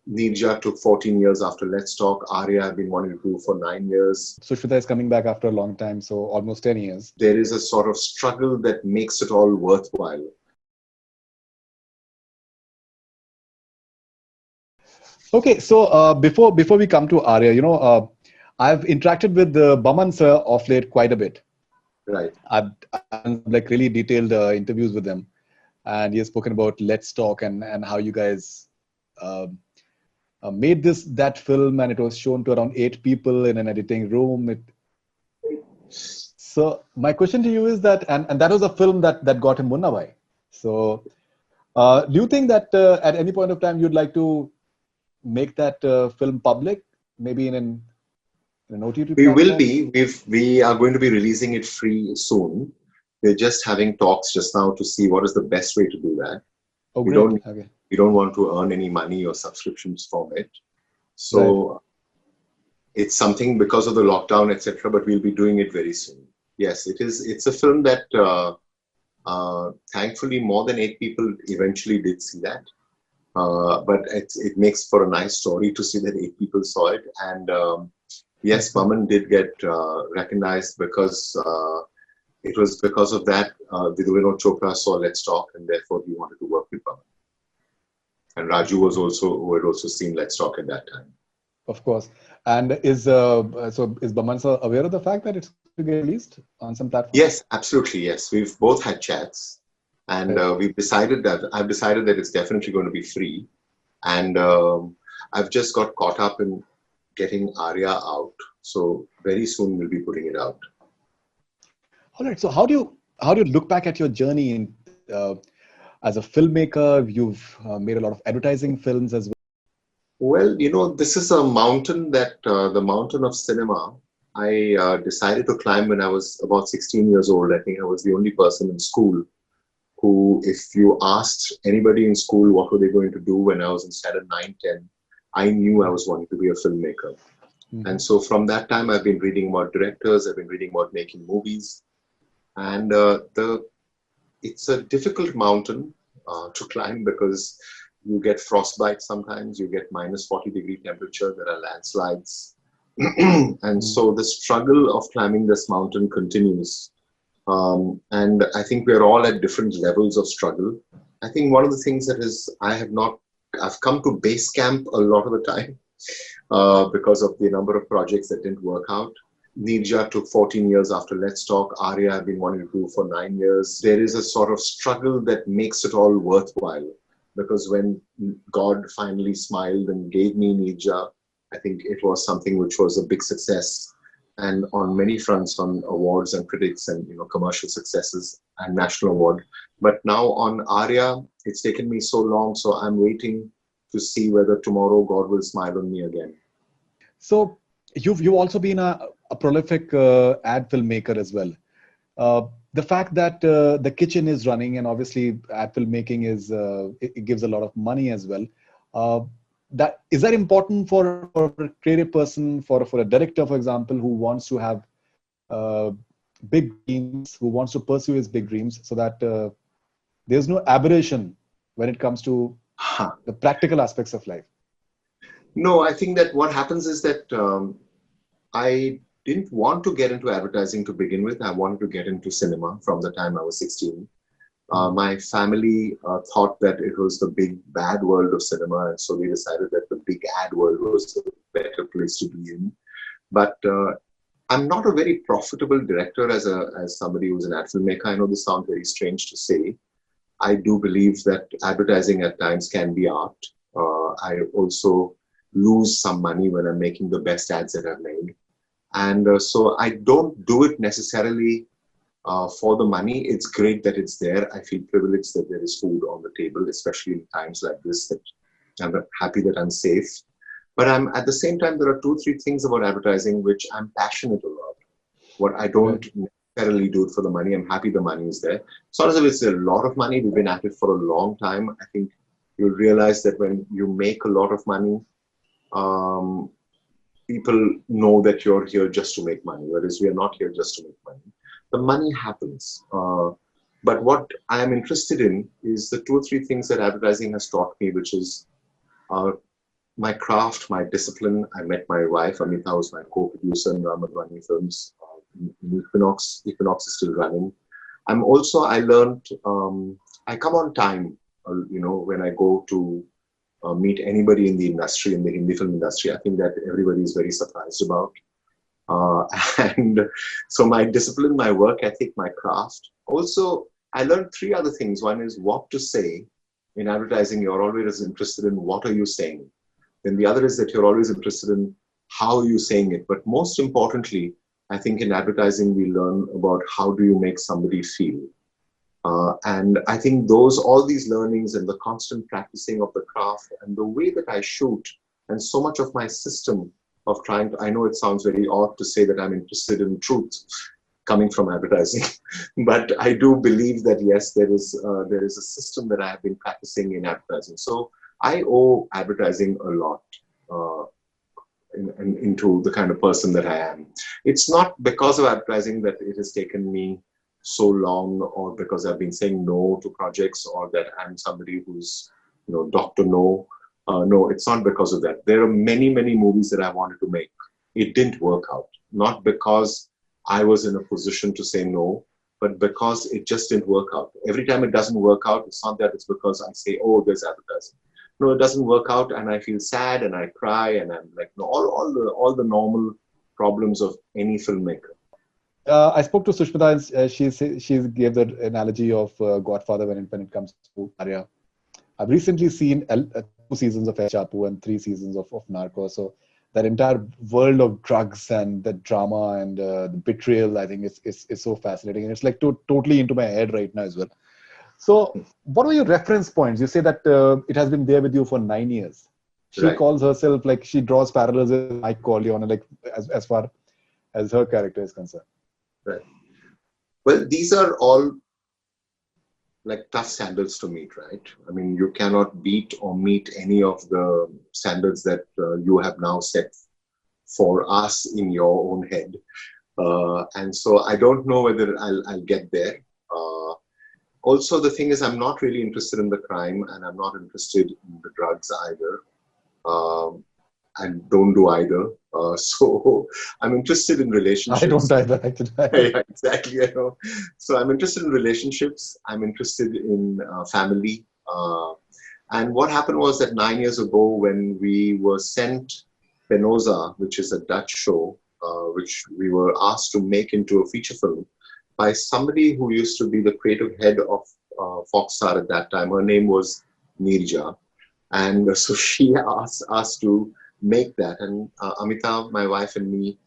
Nirja took 14 years after Let's Talk. Aarya I've been wanting to do for 9 years. Sushmita is coming back after a long time, so almost 10 years. There is a sort of struggle that makes it all worthwhile. Okay, so before we come to Aarya, I've interacted with Baman sir of late quite a bit. Right. I've done some like really detailed interviews with him, and he has spoken about Let's Talk and how you guys made that film, and it was shown to around 8 people in an editing room. So my question to you is that, and that was a film that got him Munna Bhai. So do you think that at any point of time you'd like to make that film public, maybe in an OTT We will platform? be. We are going to be releasing it free soon. We're just having talks just now to see what is the best way to do that. Oh, We great. don't Okay. we don't want to earn any money or subscriptions from it. Right. So it's something because of the lockdown, etc. But we'll be doing it very soon. Yes, it is. It's a film that thankfully more than 8 people eventually did see that. But it makes for a nice story to see that 8 people saw it. And yes, Baman did get recognized because it was because of that Vinod Chopra saw Let's Talk, and therefore he wanted to work with Baman. And Raju was also who had also seen Let's Talk at that time. Of course. And is Baman sir aware of the fact that it's going to get released on some platform? Yes, absolutely. Yes, we've both had chats, and I've decided that it's definitely going to be free, and I've just got caught up in getting Aarya out. So very soon we'll be putting it out. All right. So how do you look back at your journey in as a filmmaker? You've made a lot of advertising films as well. Well, this is a mountain that the mountain of cinema. I decided to climb when I was about 16 years old. I think I was the only person in school who, if you asked anybody in school what were they going to do when I was in standard 9, 10, I knew I was wanting to be a filmmaker. Mm-hmm. And so from that time, I've been reading about directors, I've been reading about making movies. And it's a difficult mountain to climb because you get frostbite sometimes, you get minus 40-degree temperature, there are landslides. And so the struggle of climbing this mountain continues. And I think we're all at different levels of struggle. I think one of the things that is, I've come to base camp a lot of the time because of the number of projects that didn't work out. Nirja took 14 years after Let's Talk. Aarya I've been wanting to do for 9 years. There is a sort of struggle that makes it all worthwhile. Because when God finally smiled and gave me Nirja, I think it was something which was a big success. And on many fronts, on awards and critics and commercial successes and national award. But now on Aarya, it's taken me so long, so I'm waiting to see whether tomorrow God will smile on me again. So you've also been a prolific ad filmmaker as well. The fact that the kitchen is running, and obviously ad filmmaking it gives a lot of money as well. Is that important for a creative person, for a director, for example, who wants to have big dreams, who wants to pursue his big dreams, so that there's no aberration when it comes to the practical aspects of life? No, I think that what happens is that I didn't want to get into advertising to begin with. I wanted to get into cinema from the time I was 16. My family thought that it was the big bad world of cinema, and so we decided that the big ad world was a better place to be in. But I'm not a very profitable director as somebody who's an ad filmmaker. I know this sounds very strange to say. I do believe that advertising at times can be art. I also lose some money when I'm making the best ads that I've made. And so I don't do it necessarily for the money. It's great that it's there. I feel privileged that there is food on the table, especially in times like this, that I'm happy that I'm safe. But at the same time, there are 2-3 things about advertising which I'm passionate about. What I don't necessarily do it for the money. I'm happy the money is there. It's not as if it's a lot of money. We've been at it for a long time. I think you'll realize that when you make a lot of money, people know that you're here just to make money, whereas we are not here just to make money. The money happens. But what I am interested in is the 2 or 3 things that advertising has taught me, which is my craft, my discipline. I met my wife, Amita, who's my co-producer in Madhvani films. In Equinox. Equinox is still running. I learned, I come on time, when I go to meet anybody in the industry, in the Hindi film industry. I think that everybody is very surprised about. Uh, and so my discipline, my work ethic, my craft. Also, I learned three other things. One is what to say. In advertising, you're always interested in what are you saying. Then the other is that you're always interested in how are you saying it. But most importantly, I think in advertising, we learn about how do you make somebody feel. And I think all these learnings and the constant practicing of the craft and the way that I shoot and so much of my system of trying to, I know it sounds very odd to say that I'm interested in truth coming from advertising, but I do believe that yes, there is a system that I have been practicing in advertising. So I owe advertising a lot. Into the kind of person that I am. It's not because of advertising that it has taken me so long, or because I've been saying no to projects, or that I'm somebody who's, Dr. No. No, it's not because of that. There are many, many movies that I wanted to make. It didn't work out. Not because I was in a position to say no, but because it just didn't work out. Every time it doesn't work out, it's not that it's because I say, oh, there's advertising. No, it doesn't work out, and I feel sad, and I cry, and I'm like, no, all the normal problems of any filmmaker. I spoke to Sushmita, and she gave the analogy of Godfather when it comes to Aarya. I've recently seen 2 seasons of El Chapo and 3 seasons of Narcos. So that entire world of drugs and the drama and the betrayal, I think is so fascinating, and it's like totally into my head right now as well. So, what were your reference points? You say that it has been there with you for 9 years. She Right. calls herself, like, she draws parallels with Mike Corleone, like as far as her character is concerned. Right. Well, these are all like tough standards to meet, right? I mean, you cannot beat or meet any of the standards that you have now set for us in your own head. And so I don't know whether I'll get there. Also, the thing is, I'm not really interested in the crime, and I'm not interested in the drugs either. And don't do either. So I'm interested in relationships. I don't either, actually. Yeah, exactly. I know. So I'm interested in relationships. I'm interested in family. And what happened was that 9 years ago, when we were sent Penosa, which is a Dutch show, which we were asked to make into a feature film by somebody who used to be the creative head of Foxstar at that time. Her name was Nirja. And so she asked us to make that. And Amita, my wife, and me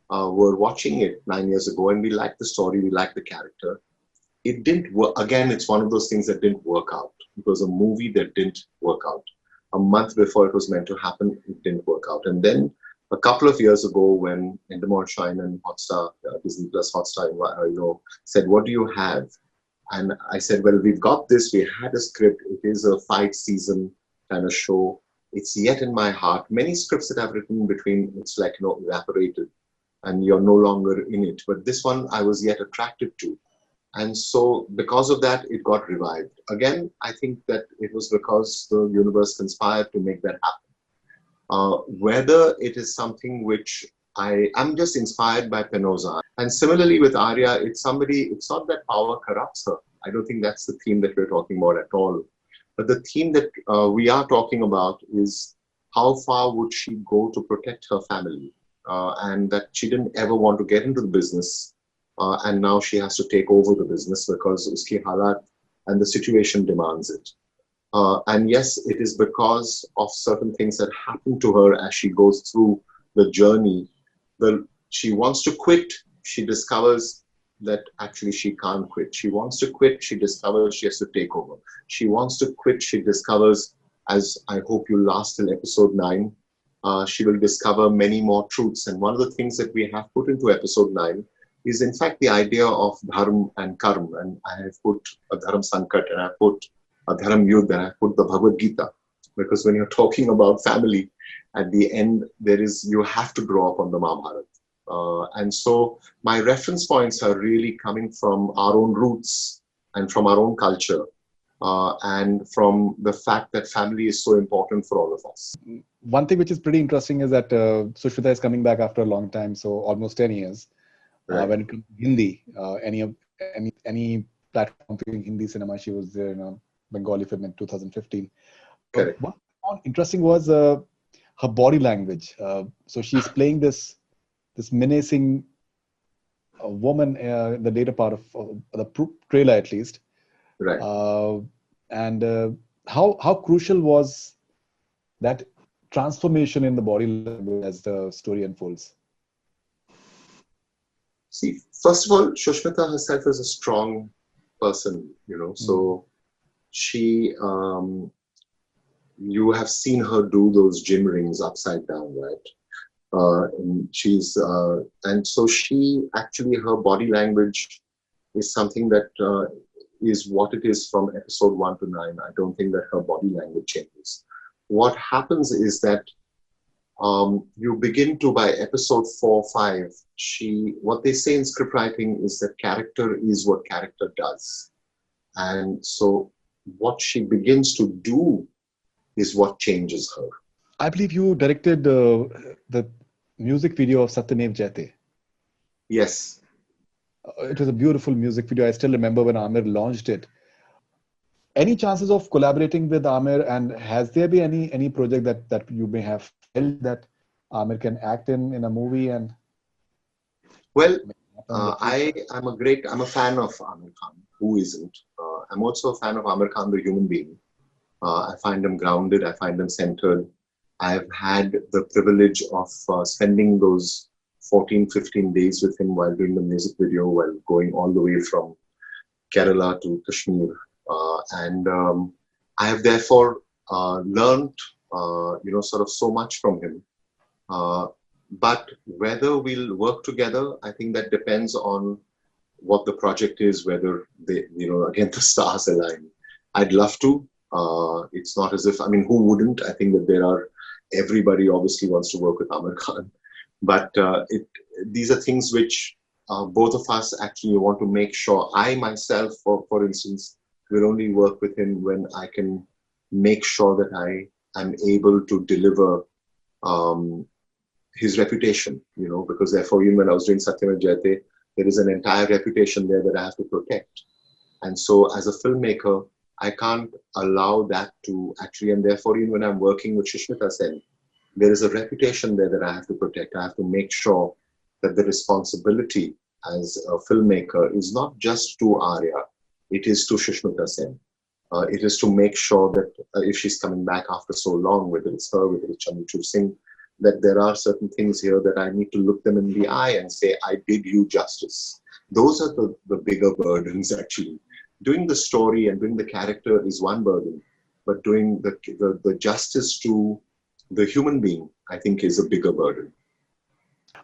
were watching it 9 years ago, and we liked the story, we liked the character. It didn't work. Again, it's one of those things that didn't work out. It was a movie that didn't work out. A month before it was meant to happen, it didn't work out. And then a couple of years ago, when Endemol Shine and Hotstar, Disney Plus Hotstar, said, "What do you have?" And I said, "Well, we've got this. We had a script. It is a 5-season kind of show. It's yet in my heart. Many scripts that I've written in between, it's like, evaporated, and you're no longer in it. But this one, I was yet attracted to." And so because of that, it got revived. Again, I think that it was because the universe conspired to make that happen. Whether it is something which I'm just inspired by Penosa. And similarly with Aarya, it's not that power corrupts her. I don't think that's the theme that we're talking about at all. But the theme that we are talking about is how far would she go to protect her family? And that she didn't ever want to get into the business. And now she has to take over the business because uski halat and the situation demands it. And yes, it is because of certain things that happen to her as she goes through the journey. She wants to quit. She discovers that actually she can't quit. She wants to quit. She discovers she has to take over. She wants to quit. She discovers, as I hope you last till episode 9, she will discover many more truths. And one of the things that we have put into episode 9 is in fact the idea of dharma and karma. And I have put a dharma sankat, and I put a dharma yudh, and I put the Bhagavad Gita. Because when you're talking about family, at the end, you have to draw upon the Mahabharata. And so my reference points are really coming from our own roots and from our own culture. and from the fact that family is so important for all of us. One thing which is pretty interesting is that Sushmita is coming back after a long time, so almost 10 years. Right. When it comes to Hindi, any platform in Hindi cinema, she was there in a Bengali film in 2015. Correct. What I found interesting was her body language. So she's playing this menacing woman in the later part of the trailer, at least. Right. And how crucial was that transformation in the body language as the story unfolds? See, first of all, Sushmita herself is a strong person, so she, you have seen her do those gym rings upside down, right? And so she actually, her body language is something that is what it is from episode 1 to 9. I don't think that her body language changes. What happens is that you begin to, by episode 4, 5, what they say in script writing is that character is what character does. And so what she begins to do is what changes her. I believe you directed the music video of Satyamev Jayate. Yes. It was a beautiful music video. I still remember when Aamir launched it. Any chances of collaborating with Aamir, and has there been any project that you may have felt that Aamir can act in a movie? And well, I'm a fan of Aamir Khan. Who isn't? I'm also a fan of Aamir Khan, the human being. I find him grounded. I find him centered. I've had the privilege of spending those 14, 15 days with him while doing the music video, while going all the way from Kerala to Kashmir. And I have therefore learned, sort of so much from him. But whether we'll work together, I think that depends on what the project is, whether they, again, the stars align. I'd love to. It's not as if, who wouldn't? I think that everybody obviously wants to work with Aamir Khan. But these are things which both of us actually want to make sure. I myself, for instance, will only work with him when I can make sure that I am able to deliver his reputation, because therefore, even when I was doing Satyamev Jayate, there is an entire reputation there that I have to protect. And so as a filmmaker, I can't allow that to actually, and therefore, even when I'm working with Sushmita Sen, there is a reputation there that I have to protect. I have to make sure that the responsibility as a filmmaker is not just to Aarya, it is to Sushmita Sen. It is to make sure that if she's coming back after so long, whether it's her, whether it's Chandrachud Singh, that there are certain things here that I need to look them in the eye and say, I did you justice. Those are the bigger burdens, actually. Doing the story and doing the character is one burden, but doing the justice to the human being, I think, is a bigger burden.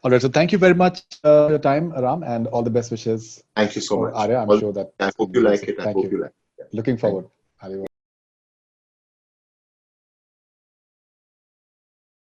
All right. So thank you very much for your time, Ram, and all the best wishes. Thank you so much. Aarya, I'm sure that. I hope you like it. I hope you like it. Looking forward.